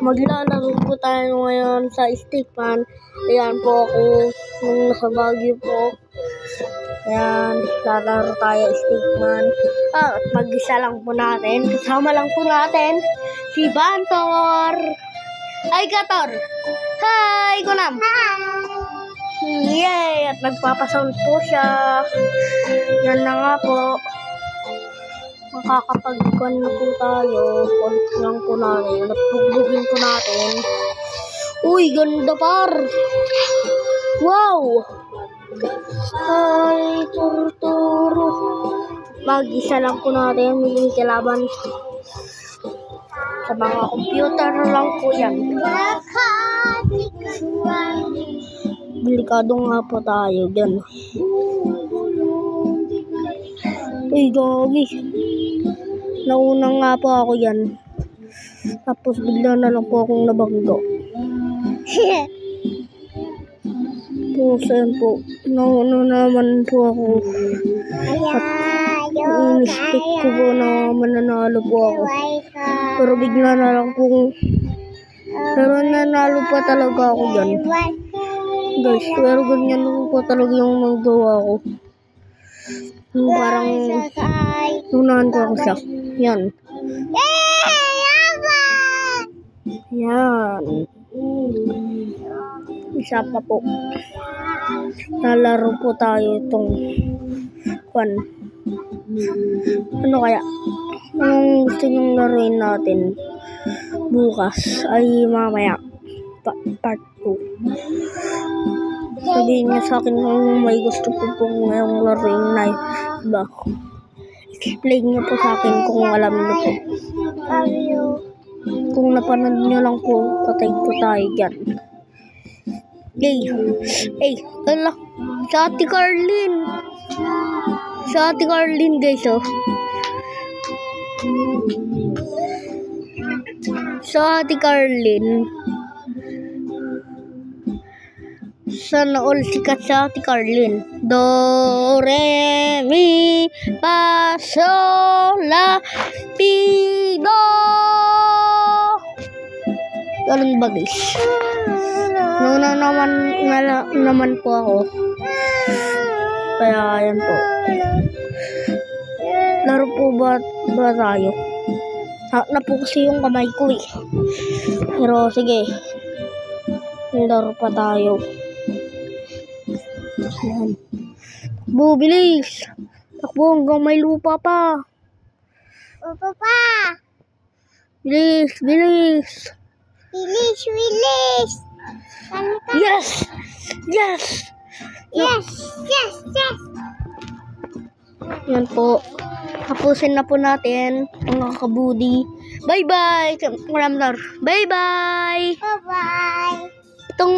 maglalaro po tayo ngayon sa Stickman. Ayan po ako, nung nasa Baguio po. Ayan, lalaro tayo Stickman. At mag-isa lang po natin. Kasama lang po natin si Bantor. Hi, Kator! Hi, Kunam! Yay! At nagpapasound po siya. Yan na nga po. Makakapag-icon na po tayo. Ulit lang po natin. At bugbugin po natin. Uy, ganda par! Wow! Ay, turturo. Mag-isa lang po natin. May kalaban. Sa mga computer lang po yan. Delikado nga po tayo dyan. Uy, gogi. Nauna nga po ako yan. Tapos bigla na lang po akong nabanggo. Tapos ayan po. Nauna naman po ako. At in-stick ko po na mananalo po ako. Pero bigla na lang po. Pero nanalo pa talaga ako dyan. Guys, pero ganyan po talaga yung nagawa ko. Yung parang nunahan ko ako siya. Yan. Yan. Isa pa po. Lalaro po tayo itong kwan. Ano kaya? Anong gusto nyong laruin natin bukas ay mamaya part 2. Sabihin niyo sa akin kung may gusto po pong ngayong laruin na iba. Explain niyo po sa akin kung alam niyo po. Kung napanood niyo lang po, patay po tayo dyan. Ala, sa Ate Carlin. Sa Ate Carlin guys, oh. Sa Ate Carlin. Sana all sikat sa Ate Carlin. Do, re, mi, fa, sol, la, ti, do. Ganun ba guys? Nuna naman po ako. Kaya ayan po. Laro po ba tayo? Na po kasi yung kamay ko eh. Pero sige. Laro pa tayo. Ayan. Takbo, bilis. Takbo hanggang may lupa pa. Lupa pa. Bilis, bilis. Bilis, bilis. Yes! Yes! Yes, yes, yes. Yan po. Tapusin na po natin mga kabudi. Bye-bye! Bye-bye! Bye-bye. Itong